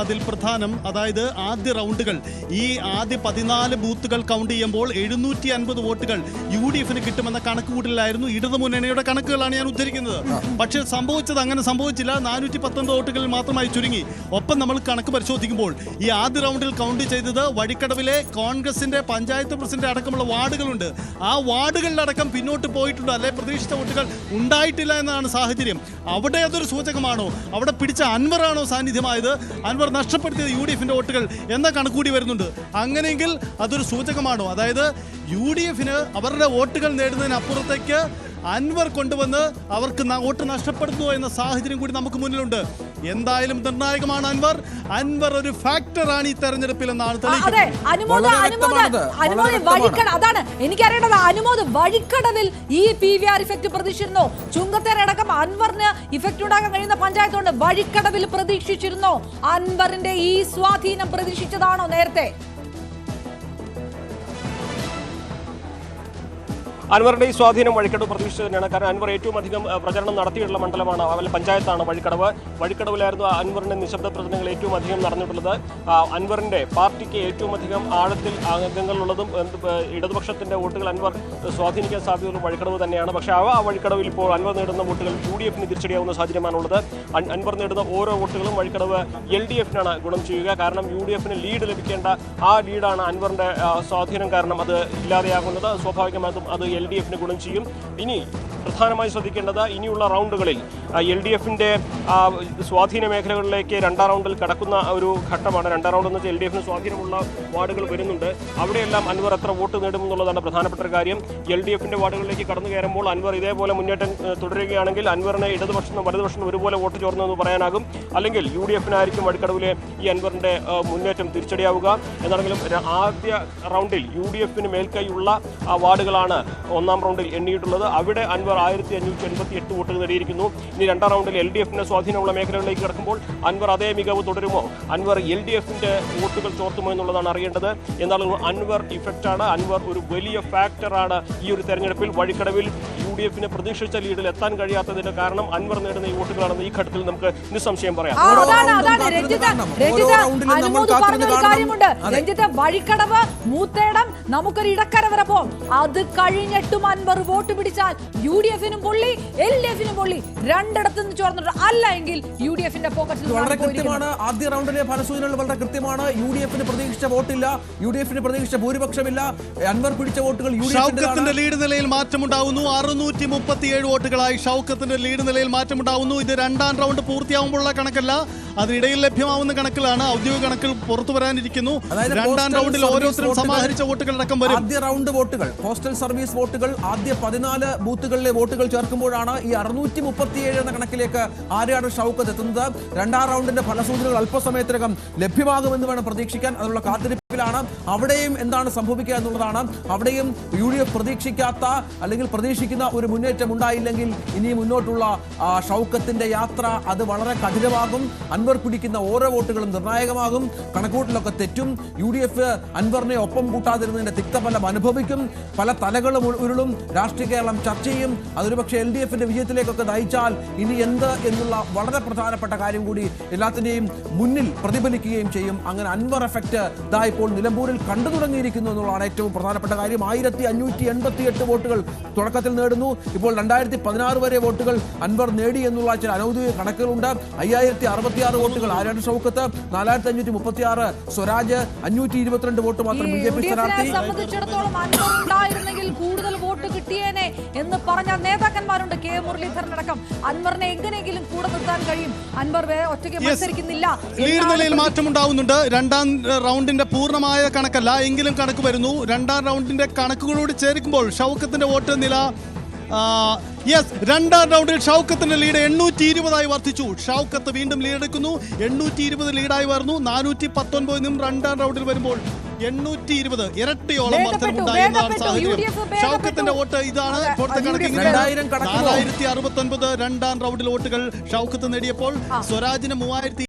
അതിൽ പ്രധാനം അതായത് ആദ്യ റൗണ്ടുകൾ ഈ ആദ്യ 14 ബൂത്തുകൾ കൗണ്ട് ചെയ്യുമ്പോൾ 750 വോട്ടുകൾ UDF-ന് കിട്ടുമെന്ന കണക്കുകൂട്ടലായിരുന്നു ഇടതു മുന്നണിയുടെ കണക്കുകളാണ് ഞാൻ ഉദ്ധരിക്കുന്നത്. പക്ഷേ സംഭവിച്ചത് അങ്ങനെ സംഭവിച്ചില്ല. 419 വോട്ടുകളിൽ മാത്രമായി ചുരുങ്ങി. ഒപ്പം നമ്മൾ കണക്ക് പരിശോധിക്കുമ്പോൾ ഈ ആദ്യ റൗണ്ടിൽ കൗണ്ട് ചെയ്തത് വഴിക്കടവിലെ കോൺഗ്രസിന്റെ പഞ്ചായത്ത് പ്രസിഡന്റ് അടക്കമുള്ള വാർഡുകളുണ്ട്. ആ വാർഡുകളിലടക്കം പിന്നോട്ട് പോയിട്ടുണ്ട്, അല്ലെ പ്രതീക്ഷിച്ച വോട്ടുകൾ ഉണ്ടായിട്ടില്ല എന്നാണ് സാഹചര്യം. അവിടെ അതൊരു സൂചകമാണോ? അവിടെ പിടിച്ച അൻവറാണോ സാന്നിധ്യമായത്? അൻവർ നഷ്ടപ്പെടുത്തിയത് UDF-ന്റെ വോട്ടുകൾ എന്ന കണക്കൂടി വരുന്നുണ്ട്. അങ്ങനെയെങ്കിൽ അതൊരു സൂചകമാണോ? അതായത് UDF-ന് അവരുടെ വോട്ടുകൾ നേടുന്നതിനപ്പുറത്തേക്ക് അൻവർ കൊണ്ടുവന്ന് അവർക്ക് വോട്ട് നഷ്ടപ്പെടുന്നു എന്ന സാഹചര്യം കൂടി നമുക്ക് മുന്നിലുണ്ട്. എന്തായാലും നിർണായകമാണ് അൻവർ ഒരു ഫാക്ടറാണ് ഈ തെരഞ്ഞെടുപ്പിൽ എന്നാണ് അതാണ് എനിക്കറിയേണ്ടത്. അനുമോദ് വഴിക്കടവിൽ ഈ PVR ഇഫക്റ്റ് പ്രതീക്ഷിച്ചിരുന്നോ? ചുങ്കത്തേരടക്കം അൻവറിന് ഇഫക്റ്റ് ഉണ്ടാക്കാൻ കഴിയുന്ന പഞ്ചായത്തുകൊണ്ട് വഴിക്കടവിൽ പ്രതീക്ഷിച്ചിരുന്നോ? അൻവറിന്റെ ഈ സ്വാധീനം പ്രതീക്ഷിച്ചതാണോ നേരത്തെ? അൻവറിന്റെ ഈ സ്വാധീനം വഴിക്കടവ് പ്രതീക്ഷിച്ചു തന്നെയാണ്. കാരണം അൻവർ ഏറ്റവും അധികം പ്രചരണം നടത്തിയിട്ടുള്ള മണ്ഡലമാണ്, അവരുടെ പഞ്ചായത്താണ് വഴിക്കടവ്. വഴിക്കടവിലായിരുന്നു അൻവറിന്റെ നിശബ്ദ പ്രചരണങ്ങൾ ഏറ്റവും അധികം നടന്നിട്ടുള്ളത്. അൻവറിന്റെ പാർട്ടിക്ക് ഏറ്റവും അധികം ആഴത്തിൽ അംഗങ്ങളുള്ളതും ഇടതുപക്ഷത്തിന്റെ വോട്ടുകൾ അൻവർ സ്വാധീനിക്കാൻ സാധ്യതയുള്ള വഴിക്കടവ് തന്നെയാണ്. പക്ഷേ ആ വഴിക്കടവിൽ ഇപ്പോൾ അൻവർ നേടുന്ന വോട്ടുകൾ UDF-ന് തിരിച്ചടിയാവുന്ന സാഹചര്യമാണുള്ളത്. അൻവർ നേടുന്ന ഓരോ വോട്ടുകളും വഴിക്കടവ് LDF-നാണ് ഗുണം ചെയ്യുക. കാരണം UDF-ന് ലീഡ് ലഭിക്കേണ്ട ആ ലീഡാണ് അൻവറിന്റെ സ്വാധീനം കാരണം അത് ഇല്ലാതെയാകുന്നത്. സ്വാഭാവികമായിട്ടും അത് LDF-ന് ഗുണം ചെയ്യും. ഇനി പ്രധാനമായി ശ്രദ്ധിക്കേണ്ടത് ഇനിയുള്ള റൗണ്ടുകളിൽ LDF-ന്റെ സ്വാധീന മേഖലകളിലേക്ക് രണ്ടാം റൗണ്ടിൽ കടക്കുന്ന ഒരു ഘട്ടമാണ്. രണ്ടാം റൗണ്ട് എന്ന് വെച്ചാൽ LDF-ന് സ്വാധീനമുള്ള വാർഡുകൾ വരുന്നുണ്ട്. അവിടെയെല്ലാം അൻവർ എത്ര വോട്ട് നേടുമെന്നുള്ളതാണ് പ്രധാനപ്പെട്ട ഒരു കാര്യം. LDF-ന്റെ വാർഡുകളിലേക്ക് കടന്നു കയറുമ്പോൾ അൻവർ ഇതേപോലെ മുന്നേറ്റം തുടരുകയാണെങ്കിൽ അൻവറിന് ഇടതുപക്ഷം വലതുപക്ഷം ഒരുപോലെ വോട്ട് ചോർന്നെന്ന് പറയാനാകും. അല്ലെങ്കിൽ UDF-നായിരിക്കും വഴിക്കടവിലെ ഈ അൻവറിന്റെ മുന്നേറ്റം തിരിച്ചടിയാവുക. എന്നാണെങ്കിലും ആദ്യ റൗണ്ടിൽ UDF-ന് മേൽക്കൈയുള്ള വാർഡുകളാണ് ഒന്നാം റൗണ്ടിൽ എണ്ണിയിട്ടുള്ളത്. അവിടെ അൻവർ 1588 വോട്ടുകൾ നേടിയിരിക്കുന്നു. ഇനി രണ്ടാം റൗണ്ടിൽ LDF-ന് സ്വാധീനമുള്ള മേഖലകളിലേക്ക് കടക്കുമ്പോൾ അൻവർ അതേ മികവ് തുടരുമോ? അൻവർ LDF-ന്റെ വോട്ടുകൾ ചോർത്തുമോ എന്നുള്ളതാണ് അറിയേണ്ടത്. എന്നാലും അൻവർ ഇഫക്റ്റാണ്, അൻവർ ഒരു വലിയ ഫാക്ടറാണ് ഈ ഒരു തെരഞ്ഞെടുപ്പിൽ. വഴിക്കടവിൽ UDF-ന് പ്രതീക്ഷിച്ച ലീഡിൽ എത്താൻ കഴിയാത്തതിന്റെ കാരണം അൻവർ നേടുന്ന ഈ വോട്ടുകളാണെന്ന് ഈ ഘട്ടത്തിൽ നമുക്ക് നിസ്സംശയം പറയാം. വഴിക്കടവ് മൂത്തേടം നമുക്കൊരു ഇടക്കര വരെ പോകും. അത് കഴിഞ്ഞിട്ടും അൻവർ വോട്ട് പിടിച്ചാൽ UDF-നും പൊള്ളി LDF-നും പൊള്ളി. രണ്ടിടത്തു നിന്ന് ചോർന്നിട്ട് അല്ല എങ്കിൽ UDF-ന്റെ പോക്കറ്റിൽ വളരെ കൃത്യമാണ്. ആദ്യ റൗണ്ടിലെ ഫലസൂചനകൾ വളരെ കൃത്യമാണ്. UDF-ന് പ്രതീക്ഷിച്ച വോട്ടില്ല, UDF-ന് പ്രതീക്ഷിച്ച ഭൂരിപക്ഷമില്ല. അൻവർ പിടിച്ച വോട്ടുകൾ ഷൗക്കത്തിന്റെ ലീഡ് നിലയിൽ മാറ്റമുണ്ടാവുന്നു. 637 വോട്ടുകളായി ഷൗക്കത്തിന്റെ ലീഡ് നിലയിൽ മാറ്റമുണ്ടാവുന്നു. ഇത് രണ്ടാം റൗണ്ട് പൂർത്തിയാവുമ്പോഴുള്ള കണക്കല്ല, അതിനിടയിൽ ലഭ്യമാവുന്ന കണക്കിലാണ്. ഔദ്യോഗിക കണക്കിൽ പുറത്തു വരാനിരിക്കുന്നു. രണ്ടാം റൗണ്ടിൽ ഓരോരുത്തരും സമാഹരിച്ച വോട്ടുകൾ അടക്കം വരും. ആദ്യ റൗണ്ട് വോട്ടുകൾ, പോസ്റ്റൽ സർവീസ് വോട്ടുകൾ, ആദ്യ 14 ബൂത്തുകളിലെ വോട്ടുകൾ ചേർക്കുമ്പോഴാണ് ഈ 637 എന്ന കണക്കിലേക്ക് ആര്യാട് ഷൗക്കത്ത് എത്തുന്നത്. രണ്ടാം റൗണ്ടിന്റെ ഫലസൂചനകൾ അല്പസമയത്തിനകം ലഭ്യമാകുമെന്ന് വേണം പ്രതീക്ഷിക്കാൻ. അതിനുള്ള കാത്തിരിപ്പിലാണ്. അവിടെയും എന്താണ് സംഭവിക്കുക എന്നുള്ളതാണ്. അവിടെയും UDF പ്രതീക്ഷിക്കാത്ത അല്ലെങ്കിൽ പ്രതീക്ഷിക്കുന്ന ഒരു മുന്നേറ്റം ഉണ്ടായില്ലെങ്കിൽ ഇനി മുന്നോട്ടുള്ള ഷൗക്കത്തിന്റെ യാത്ര അത് വളരെ കഠിനമാകും. അൻവർ പിടിക്കുന്ന ഓരോ വോട്ടുകളും നിർണായകമാകും. കണക്കൂട്ടിലൊക്കെ തെറ്റും. UDF അൻവറിനെ ഒപ്പം കൂട്ടാതിരുന്നതിന്റെ തിക്തഫലം അനുഭവിക്കും. പല തലകളും ഉരുളും. രാഷ്ട്രീയ കേരളം ചർച്ച ചെയ്യും. അതൊരു പക്ഷേ LDF-ന്റെ വിജയത്തിലേക്കൊക്കെ നയിച്ചാൽ ഇനി എന്ത് എന്നുള്ള വളരെ പ്രധാനപ്പെട്ട കാര്യം കൂടി എല്ലാത്തിന്റെയും മുന്നിൽ പ്രതിഫലിക്കുകയും ചെയ്യും. അങ്ങനെ അൻവർ എഫക്റ്റ് ഇതാ ഇപ്പോൾ നിലമ്പൂരിൽ കണ്ടു തുടങ്ങിയിരിക്കുന്നു എന്നുള്ളതാണ് ഏറ്റവും പ്രധാനപ്പെട്ട കാര്യം. 1588 വോട്ടുകൾ തുടക്കത്തിൽ നേടുന്നു. ഇപ്പോൾ 2016 വരെ വോട്ടുകൾ അൻവർ നേടി എന്നുള്ള ചില അനൗദ്യോഗിക കണക്കുകളുണ്ട്. 5066 വോട്ടുകൾ ആര്യാട് ഷൗക്കത്ത്, 4536 സ്വരാജ്, 522 വോട്ട് മാത്രം BJP സ്ഥാനാർത്ഥി. കൂടുതൽ വോട്ട് കിട്ടിയേനെ എന്ന് പറഞ്ഞ നേതാക്കന്മാരുണ്ട്. കെ മുരളീധരൻ അടക്കം. അൻവറിനെ എങ്ങനെയെങ്കിലും കൂടെ നിർത്താൻ കഴിയും. അൻവർ ഒറ്റയ്ക്ക് മത്സരിക്കുന്നില്ല. ലീഡ് നിലയിൽ മാറ്റമുണ്ടാവുന്നുണ്ട്. രണ്ടാം റൗണ്ടിന്റെ പൂർണ്ണമായ കണക്കല്ല എങ്കിലും കണക്ക് വരുന്നു. രണ്ടാം റൗണ്ടിന്റെ കണക്കുകളോട് ചേർക്കുമ്പോൾ ഷൗക്കത്തിന്റെ വോട്ട് നില രണ്ടാം റൗണ്ടിൽ ഷൗക്കത്തിന്റെ ലീഡ് 820 വർദ്ധിച്ചു. ഷൗക്കത്ത് വീണ്ടും ലീഡെടുക്കുന്നു. 820 ലീഡായി വരുന്നു. 419 രണ്ടാം റൗണ്ടിൽ വരുമ്പോൾ 820 ഇരട്ടിയോളം വർധനമുണ്ടായി എന്നതാണ് സാഹചര്യം. ഷൗക്കത്തിന്റെ വോട്ട് ഇതാണ് ഇപ്പോഴത്തെ കണക്കിൽ 4069 രണ്ടാം റൗണ്ടിൽ വോട്ടുകൾ ഷൗക്കത്ത് നേടിയപ്പോൾ സ്വരാജിന് 3000